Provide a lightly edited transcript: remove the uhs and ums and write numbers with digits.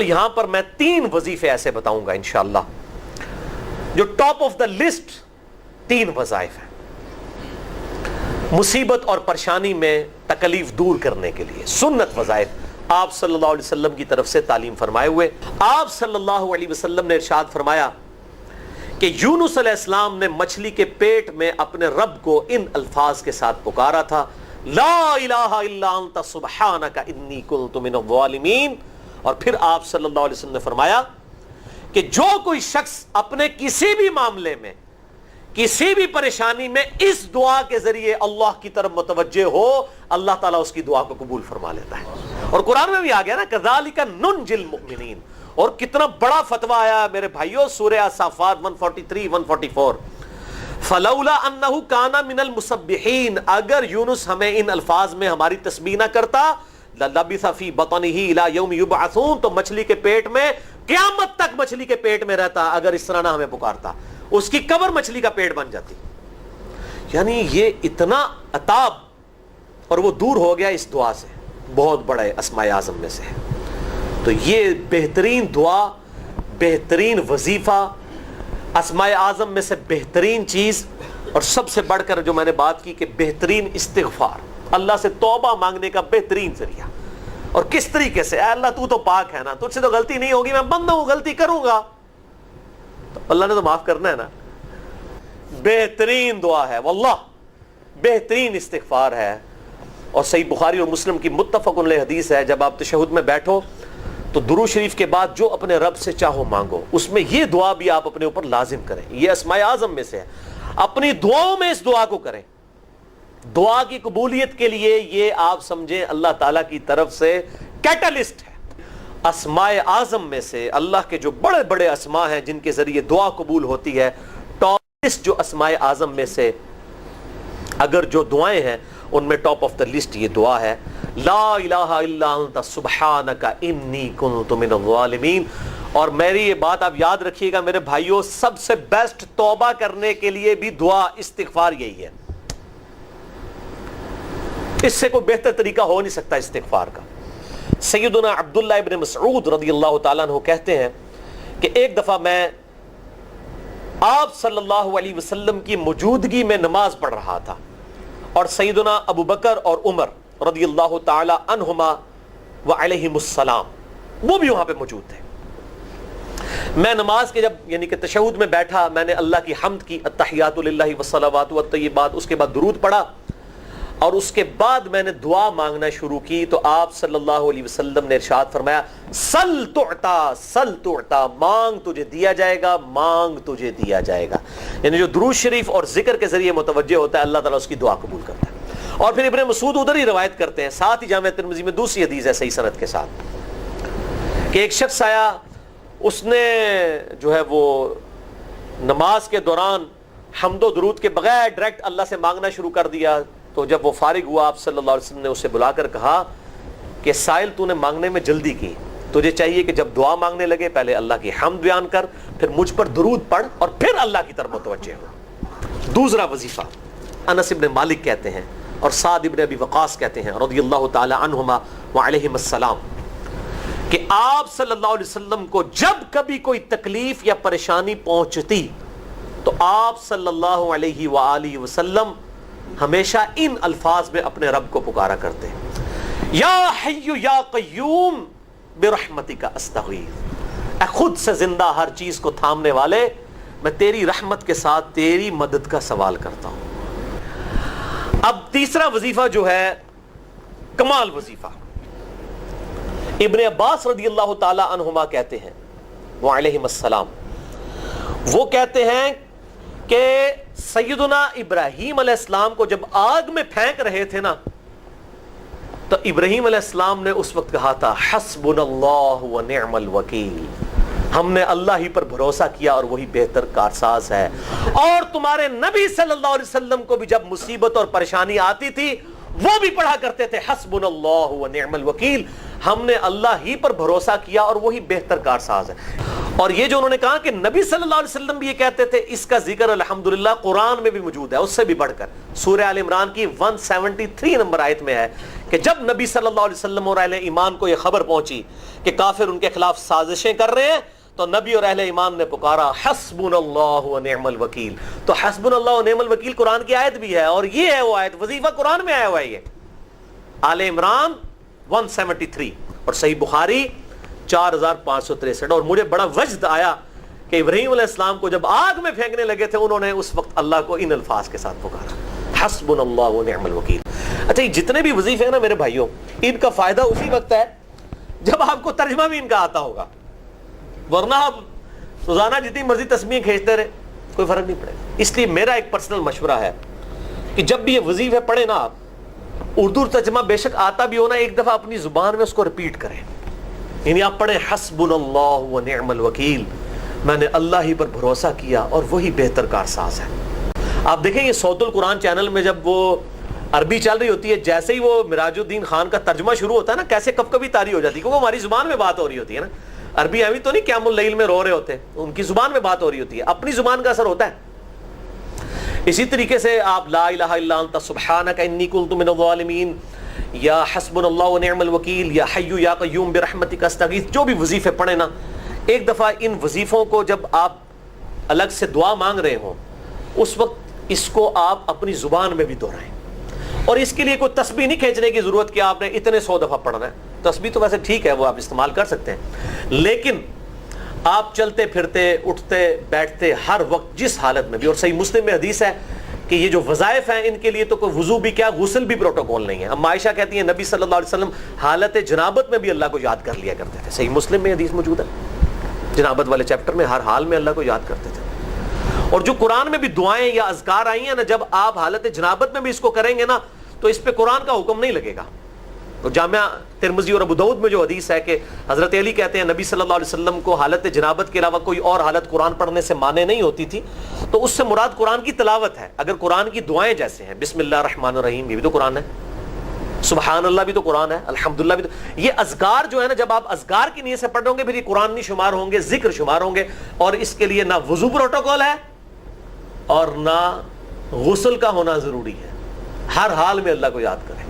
یہاں پر میں 3 وظیفے ایسے بتاؤں گا انشاءاللہ جو ٹاپ آف دا لسٹ 3 وظائف ہیں مصیبت اور پریشانی میں تکلیف دور کرنے کے لیے، سنت وظائف آپ صلی اللہ علیہ وسلم کی طرف سے تعلیم فرمائے ہوئے۔ آپ صلی اللہ علیہ وسلم نے ارشاد فرمایا کہ یونس علیہ السلام نے مچھلی کے پیٹ میں اپنے رب کو ان الفاظ کے ساتھ پکارا تھا، لا الہ الا انت سبحانک انی کنت من الظالمین۔ اور پھر آپ صلی اللہ علیہ وسلم نے فرمایا کہ جو کوئی شخص اپنے کسی بھی معاملے میں، کسی بھی پریشانی میں اس دعا کے ذریعے اللہ کی طرف متوجہ ہو، اللہ تعالیٰ اس کی دعا کو قبول فرما لیتا ہے۔ اور قرآن میں بھی آ گیا نا کذالک ننجی المؤمنین، اور کتنا بڑا فتویٰ آیا میرے بھائیوں، سورہ الصافات 143 144، فلولا انہ کان من المسبحین، اگر یونس ہمیں ان الفاظ میں ہماری تسبیح نہ کرتا، للبث فی بطنہ الی یوم یبعثون، تو مچھلی کے پیٹ میں قیامت تک مچھلی کے پیٹ میں رہتا اگر اس طرح نہ ہمیں پکارتا، اس کی قبر مچھلی کا پیٹ بن جاتی۔ یعنی یہ اتنا عطاب، اور وہ دور ہو گیا اس دعا سے، بہت بڑے اسماء اعظم میں سے ہے۔ تو یہ بہترین دعا، بہترین وظیفہ، اسماء اعظم میں سے بہترین چیز، اور سب سے بڑھ کر جو میں نے بات کی کہ بہترین استغفار، اللہ سے توبہ مانگنے کا بہترین ذریعہ۔ اور کس طریقے سے، اے اللہ تو پاک ہے نا، تجھ سے تو غلطی نہیں ہوگی، میں بندہ ہوں غلطی کروں گا، تو اللہ نے تو معاف کرنا ہے نا۔ بہترین دعا ہے واللہ، بہترین استغفار ہے۔ اور صحیح بخاری اور مسلم کی متفق علیہ حدیث ہے، جب آپ تشہد میں بیٹھو تو درود شریف کے بعد جو اپنے رب سے چاہو مانگو، اس میں یہ دعا بھی آپ اپنے اوپر لازم کریں۔ یہ اسماء اعظم میں سے ہے، اپنی دعاؤں میں اس دعا کو کریں۔ دعا کی قبولیت کے لیے یہ آپ سمجھیں اللہ تعالیٰ کی طرف سے کیٹلسٹ ہے۔ اسماء اعظم میں سے اللہ کے جو بڑے بڑے اسماء ہیں جن کے ذریعے دعا قبول ہوتی ہے، ٹاپ لسٹ جو اسماء اعظم میں سے اگر جو دعائیں ہیں ان میں ٹاپ آف دا لسٹ یہ دعا ہے، لا الہ الا انت سبحانک انی کنت من الظالمین۔ اور میری یہ بات آپ یاد رکھیے گا میرے بھائیوں، سب سے بیسٹ توبہ کرنے کے لیے بھی دعا استغفار یہی ہے، اس سے کوئی بہتر طریقہ ہو نہیں سکتا استغفار کا۔ سیدنا عبداللہ ابن مسعود رضی اللہ تعالیٰ عنہ کہتے ہیں کہ ایک دفعہ میں آپ صلی اللہ علیہ وسلم کی موجودگی میں نماز پڑھ رہا تھا، اور سیدنا ابو بکر اور عمر رضی اللہ تعالی عنہما وعلیہم السلام وہ بھی وہاں پہ موجود تھے۔ میں نماز کے جب یعنی کہ تشہد میں بیٹھا، میں نے اللہ کی حمد کی، التحیات للہ والصلوات والطیبات، اس کے بعد درود پڑھا، اور اس کے بعد میں نے دعا مانگنا شروع کی، تو آپ صلی اللہ علیہ وسلم نے ارشاد فرمایا، سل تعطا سل تعطا، مانگ تجھے دیا جائے گا، مانگ تجھے دیا جائے گا۔ یعنی جو درود شریف اور ذکر کے ذریعے متوجہ ہوتا ہے اللہ تعالیٰ اس کی دعا قبول کرتا ہے۔ اور پھر ابن مسعود ادھر ہی روایت کرتے ہیں، ساتھ ہی جامع ترمذی میں دوسری حدیث ہے صحیح سند کے ساتھ، کہ ایک شخص آیا، اس نے جو ہے وہ نماز کے دوران حمد و درود کے بغیر ڈائریکٹ اللہ سے مانگنا شروع کر دیا۔ تو جب وہ فارغ ہوا، آپ صلی اللہ علیہ وسلم نے اسے بلا کر کہا کہ سائل تو نے مانگنے میں جلدی کی، تجھے چاہیے کہ جب دعا مانگنے لگے پہلے اللہ کی حمد بیان کر، پھر مجھ پر درود پڑھ، اور پھر اللہ کی طرف متوجہ ہو۔ دوسرا وظیفہ، انس ابن مالک کہتے ہیں اور سعد ابن ابی وقاص کہتے ہیں رضی اللہ تعالی عنہما وعلیہم السلام کہ آپ صلی اللہ علیہ وسلم کو جب کبھی کوئی تکلیف یا پریشانی پہنچتی تو آپ صلی اللہ علیہ وآلہ وسلم ہمیشہ ان الفاظ میں اپنے رب کو پکارا کرتے ہیں، یا حی یا قیوم برحمتک استغیث، اے خود سے زندہ ہر چیز کو تھامنے والے، میں تیری رحمت کے ساتھ تیری مدد کا سوال کرتا ہوں۔ اب تیسرا وظیفہ جو ہے کمال وظیفہ، ابن عباس رضی اللہ تعالی عنہما کہتے ہیں وعلیہم السلام، وہ کہتے ہیں کہ سیدنا ابراہیم علیہ السلام کو جب آگ میں پھینک رہے تھے نا، تو ابراہیم علیہ السلام نے اس وقت کہا تھا، حسبنا اللہ ونعم الوکیل، ہم نے اللہ ہی پر بھروسہ کیا اور وہی بہتر کارساز ہے۔ اور تمہارے نبی صلی اللہ علیہ وسلم کو بھی جب مصیبت اور پریشانی آتی تھی وہ بھی پڑھا کرتے تھے، حسبنا اللہ ونعم الوکیل، ہم نے اللہ ہی پر بھروسہ کیا اور وہی بہتر کارساز ہے۔ اور یہ جو انہوں نے کہا کہ نبی صلی اللہ علیہ وسلم بھی یہ کہتے تھے، اس کا ذکر الحمدللہ قرآن میں بھی موجود ہے، اس سے بھی بڑھ کر سورہ آل عمران کی 173 نمبر آیت میں ہے کہ جب نبی صلی اللہ علیہ وسلم اور اہل ایمان کو یہ خبر پہنچی کہ کافر ان کے خلاف سازشیں کر رہے ہیں تو نبی اور اہل ایمان نے پکارا حسبنا اللہ و نعم الوکیل. تو حسبنا اللہ و نعم الوکیل قرآن کی آیت بھی ہے, اور یہ ہے وہ آیت, وظیفہ قرآن میں آیا ہوا ہے. یہ آل عمران 173 اور صحیح بخاری 4563. اور مجھے بڑا وجد آیا کہ ابراہیم علیہ السلام کو جب آگ میں پھینکنے لگے تھے انہوں نے اس وقت اللہ کو ان الفاظ کے ساتھ پکارا, حسبنا اللہ و نعم الوکیل. اچھا یہ جتنے بھی وظیفے ہیں نا میرے بھائیوں, ان کا فائدہ اسی وقت ہے جب آپ کو ترجمہ بھی ان کا آتا ہوگا, ورنہ آپ روزانہ جتنی مرضی تسبیح کھینچتے رہے کوئی فرق نہیں پڑے گا. اس لیے میرا ایک پرسنل مشورہ ہے کہ جب بھی یہ وظیفے پڑھیں نا آپ, اردو ترجمہ بے شک آتا بھی ہونا, ایک دفعہ اپنی زبان میں اس کو ریپیٹ کریں. یعنی آپ پڑھیں حسبنا اللہ و نعم الوکیل, میں نے اللہ ہی پر بھروسہ کیا اور وہی بہتر کارساز ہے. آپ دیکھیں یہ صوت القرآن چینل میں جب وہ عربی چل رہی ہوتی ہے, جیسے ہی وہ مراج الدین خان کا ترجمہ شروع ہوتا ہے نا, کیسے کب کبھی طاری ہو جاتی ہے, کیونکہ ہماری زبان میں بات ہو رہی ہوتی ہے نا. عربی ایویں تو نہیں قیام اللیل میں رو رہے ہوتے, ان کی زبان میں بات ہو رہی ہوتی ہے, اپنی زبان کا اثر ہوتا ہے. اسی طریقے سے آپ لا الہ الا انت سبحانک انی کنت من الظالمین, یا حسبنا اللہ و نعم الوکیل, یا حی یا قیوم برحمتک استغیث, جو بھی وظیفے پڑھیں نا, ایک دفعہ ان وظیفوں کو جب آپ الگ سے دعا مانگ رہے ہوں اس وقت اس کو آپ اپنی زبان میں بھی دہرائیں. اور اس کے لیے کوئی تسبیح نہیں کھینچنے کی ضرورت کہ آپ نے اتنے 100 دفعہ پڑھنا ہے. تسبیح تو ویسے ٹھیک ہے, وہ آپ استعمال کر سکتے ہیں, لیکن آپ چلتے پھرتے اٹھتے بیٹھتے ہر وقت جس حالت میں بھی, اور صحیح مسلم میں حدیث ہے کہ یہ جو وظائف ہیں ان کے لیے تو کوئی وضو بھی کیا, غسل بھی پروٹوکول نہیں ہے. اب عائشہ کہتی ہیں نبی صلی اللہ علیہ وسلم حالت جنابت میں بھی اللہ کو یاد کر لیا کرتے تھے. صحیح مسلم میں حدیث موجود ہے, جنابت والے چیپٹر میں, ہر حال میں اللہ کو یاد کرتے تھے. اور جو قرآن میں بھی دعائیں یا اذکار آئی ہیں نا, جب آپ حالت جنابت میں بھی اس کو کریں گے نا تو اس پہ قرآن کا حکم نہیں لگے گا. تو جامعہ ترمذی اور ابو داؤد میں جو حدیث ہے کہ حضرت علی کہتے ہیں نبی صلی اللہ علیہ وسلم کو حالت جنابت کے علاوہ کوئی اور حالت قرآن پڑھنے سے مانے نہیں ہوتی تھی, تو اس سے مراد قرآن کی تلاوت ہے. اگر قرآن کی دعائیں جیسے ہیں بسم اللہ الرحمن الرحیم, یہ بھی تو قرآن ہے, سبحان اللہ بھی تو قرآن ہے, الحمدللہ بھی تو, یہ اذکار جو ہے نا, جب آپ اذکار کی نیت سے پڑھ رہے ہوں گے پھر یہ قرآن نہیں شمار ہوں گے, ذکر شمار ہوں گے. اور اس کے لیے نہ وضو پروٹوکول ہے اور نہ غسل کا ہونا ضروری ہے, ہر حال میں اللہ کو یاد کریں.